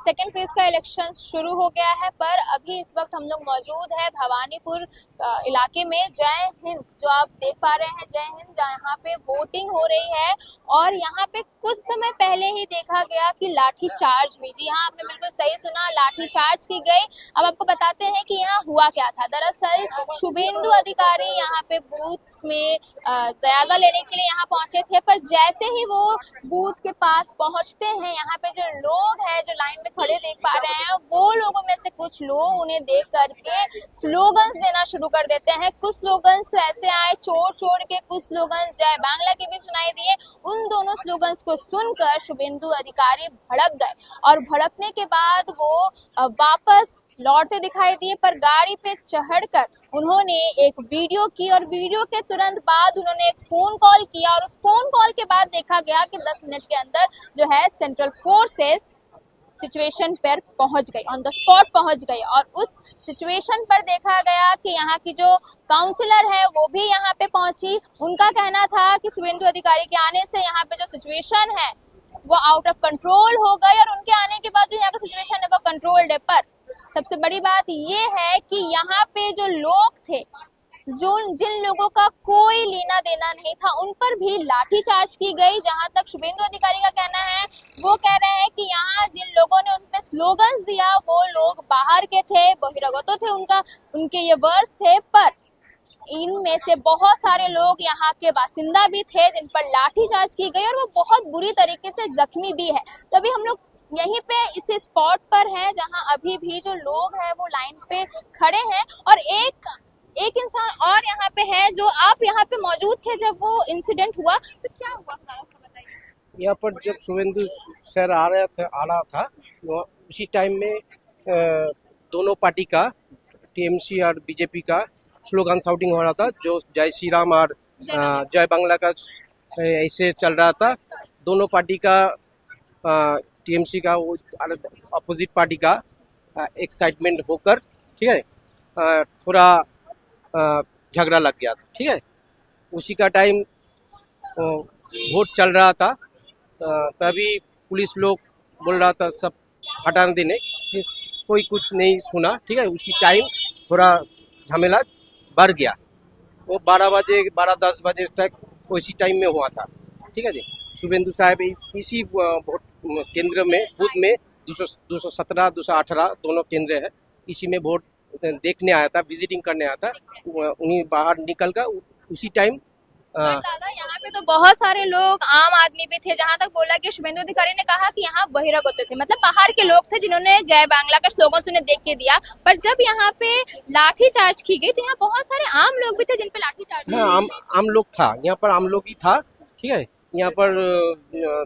Second phase का election शुरू हो गया है, पर अभी इस वक्त हम लोग मौजूद है भवानीपुर इलाके में। जय हिंद जो आप देख पा रहे हैं, जय हिंद, जहाँ पे वोटिंग हो रही है और यहाँ पे कुछ समय पहले ही देखा गया कि लाठी चार्ज हुई। जी हाँ, आपने बिल्कुल सही सुना, लाठी चार्ज की गई। अब आपको बताते हैं कि यहाँ हुआ क्या था। दरअसल शुभेंदु अधिकारी यहाँ पे बूथ में जायजा लेने के लिए यहाँ पहुंचे थे, पर जैसे ही वो बूथ के पास पहुंचते हैं, यहाँ पे जो लोग हैं जो लाइन में खड़े देख पा रहे हैं, वो लोगों में से कुछ लोग उन्हें देख करके स्लोगन्स देना शुरू कर देते हैं। कुछ स्लोगन्स तो ऐसे आए चोर चोर के, कुछ स्लोगन्स जय बांग्ला के भी सुनाई दिए। उन दोनों स्लोगन्स को सुनकर शुभेंदु अधिकारी भड़क गए और भड़कने के बाद वो वापस लौटते दिखाई दिए, पर गाड़ी पे चढ़कर उन्होंने एक वीडियो की और वीडियो के तुरंत बाद उन्होंने एक फोन कॉल किया और उस फोन कॉल के बाद देखा गया कि 10 मिनट के अंदर जो है सेंट्रल फोर्सेस सिचुएशन पर पहुंच गई, ऑन द स्पॉट पहुंच गई। और उस सिचुएशन पर देखा गया कि यहाँ की जो काउंसलर है वो भी यहाँ पे पहुंची। उनका कहना था कि शुभेंदु अधिकारी के आने से यहाँ पे जो सिचुएशन है वो आउट ऑफ कंट्रोल हो गई और उनके आने के बाद जो यहाँ का सिचुएशन है वो कंट्रोल्ड है। पर सबसे बड़ी बात ये है कि यहाँ पे जो लोग थे, जिन लोगों का कोई लेना देना नहीं था, उन पर भी लाठीचार्ज की गई। जहां तक शुभेंदु अधिकारी का कहना है, वो कह रहे हैं कि यहाँ जिन लोगों ने उन पे स्लोगन्स दिया वो लोग बाहर के थे, बहिरागत थे, उनके ये वर्ड्स थे। पर इनमें से बहुत सारे लोग यहाँ के बासिंदा भी थे जिन पर लाठीचार्ज की गई और वो बहुत बुरी तरीके से जख्मी भी है। तभी हम लोग यहीं पे इस स्पॉट पर हैं जहां अभी भी जो लोग हैं वो लाइन पे खड़े हैं और एक इंसान और यहाँ पे है जो आप यहाँ पे मौजूद थे जब वो इंसिडेंट हुआ, तो क्या हुआ था आपको बताइए। यहाँ पर जब शुभेंदु सर आ रहा था उसी टाइम में दोनों पार्टी का, टीएमसी और बीजेपी का स्लोगन शाउटिंग हो रहा था, जो जय श्री राम और जय बांग्ला का ऐसे चल रहा था। दोनों पार्टी का, टीएमसी का वो अपोजिट पार्टी का एक्साइटमेंट होकर, ठीक है, थोड़ा झगड़ा लग गया था। ठीक है, उसी का टाइम वोट चल रहा था, तभी पुलिस लोग बोल रहा था सब हटाने देने, कोई कुछ नहीं सुना। ठीक है, उसी टाइम थोड़ा झमेला बढ़ गया। वो 12-10 बजे तक उसी टाइम में हुआ था। ठीक है जी, शुभेंदु साहब इसी वोट केंद्र में, बूथ में 217, 218 दोनों केंद्र है, इसी में वोट देखने आया था, विजिटिंग करने आया था। उन्हीं बाहर निकल कर उसी टाइम दादा यहाँ पे तो बहुत सारे लोग आम आदमी भी थे। जहाँ तक बोला कि शुभेंदु अधिकारी ने कहा कि यहाँ बहिरागत थे, मतलब बाहर के लोग थे जिन्होंने जय बांग्ला का स्लोगन उन्हें देख के दिया। पर जब यहाँ पे लाठी चार्ज की गई तो यहाँ बहुत सारे आम लोग भी थे जिन पे लाठी चार्ज। हाँ, आम लोग था, यहाँ पर आम लोग ही था। ठीक है, यहाँ पर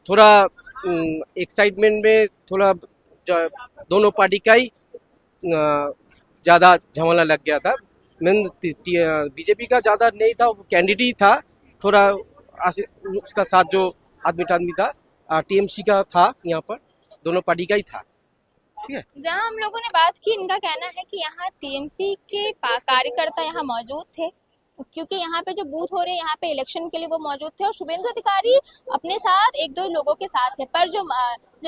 थोड़ा एक्साइटमेंट में थोड़ा दोनों पार्टी का ही ज्यादा झमेला लग गया था। बीजेपी का ज्यादा नहीं था, वो कैंडिडेट था, थोड़ा उसका साथ जो आदमी था, टीएमसी का था, यहाँ पर दोनों पार्टी का ही था। ठीक है, जहाँ हम लोगों ने बात की, इनका कहना है कि यहाँ टीएमसी के कार्यकर्ता यहाँ मौजूद थे, क्योंकि यहाँ पे जो बूथ हो रहे हैं यहाँ पे इलेक्शन के लिए वो मौजूद थे और शुभेंदु अधिकारी अपने साथ 1-2 लोगों के साथ थे। पर जो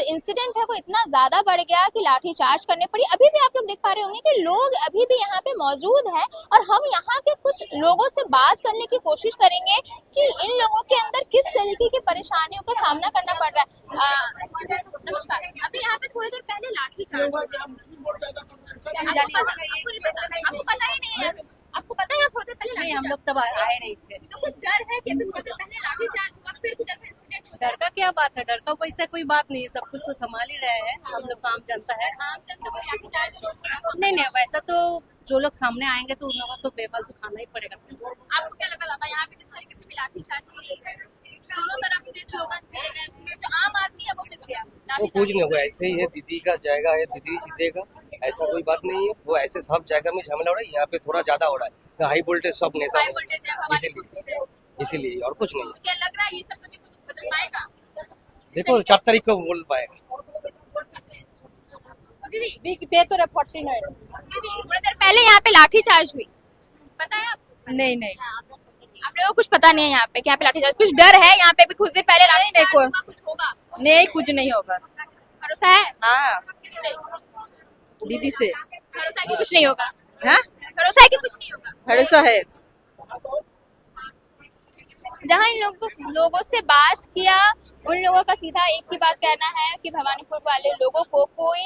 इंसिडेंट है वो इतना ज्यादा बढ़ गया कि लाठी चार्ज करने पड़ी। अभी भी आप लोग देख पा रहे होंगे कि लोग अभी भी यहाँ पे मौजूद हैं और हम यहाँ के कुछ लोगों से बात करने की कोशिश करेंगे कि इन लोगों के अंदर किस तरीके की परेशानियों का सामना करना पड़ रहा है। नमस्कार, अभी यहाँ पे थोड़ी देर पहले लाठी चार्ज, आपको पता ही नहीं है? आपको पता है थोड़ी देर पहले? नहीं, हम लोग तब आए नहीं थे। तो कुछ डर है कि अभी थोड़ी देर पहले लाठी चार्ज हुआ, फिर कुछ ऐसा इंसिडेंट हुआ? डर का क्या बात है, डर का वैसा कोई बात नहीं है, सब कुछ तो संभाल ही रहे हैं हम लोग, काम जनता है। आम जनता को लाठी चार्ज नहीं, वैसा तो जो लोग सामने आएंगे तो उन लोगों को तो बेबल तो खाना ही पड़ेगा। आपको क्या लगा दादा, यहाँ पे जिस तरीके से भी लाठी चार्ज की गई, दोनों तरफ से स्लोगन दिए गए, उसमें जो आम आदमी है वो पिस गया? वो कुछ नहीं हुआ, ऐसे ही है, दीदी का जाएगा है, दीदी जीतेगा, ऐसा कोई बात नहीं है। वो ऐसे सब जगह में झमेला हो रहा है, यहाँ पे थोड़ा ज्यादा हो रहा है, हाई वोल्टेज सब नेता, हाई वोल्टेज है, हमारे इसीलिए और कुछ नहीं है। क्या लग रहा है ये सब तो कुछ बदल पाएगा? देखो 4 तारीख को बोल पाएगा। बेहतर है 49। थोड़ी देर पहले यहाँ पे लाठी चार्ज हुई, पता है आपको? नहीं, आप लोगों को कुछ पता नहीं है यहाँ पे, यहाँ पे लाठी चार्ज, कुछ डर है यहाँ पे भी? कुछ देर पहले लाठी नहीं, चार्ज हुआ, कुछ होगा? नहीं, कुछ नहीं होगा। भरोसा है? हाँ दीदी से भरोसा है कि कुछ नहीं होगा? हाँ भरोसा है कि कुछ नहीं होगा? भरोसा है। जहाँ इन लोगों से बात किया, उन लोगों का सीधा एक ही बात कहना है कि भवानीपुर वाले लोगों को कोई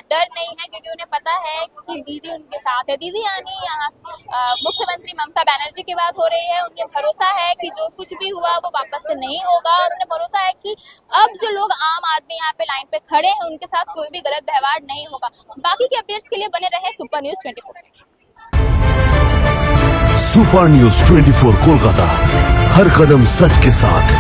डर नहीं है, क्योंकि उन्हें पता है कि दीदी उनके साथ है। दीदी यानी यहाँ मुख्यमंत्री ममता बनर्जी की बात हो रही है। उन्हें भरोसा है कि जो कुछ भी हुआ वो वापस से नहीं होगा, और उन्हें भरोसा है कि अब जो लोग आम आदमी यहाँ पे लाइन पे खड़े हैं उनके साथ कोई भी गलत व्यवहार नहीं होगा। बाकी के अपडेट्स के लिए बने रहे super news 24। Super news 24 Kolkata, हर कदम सच के साथ।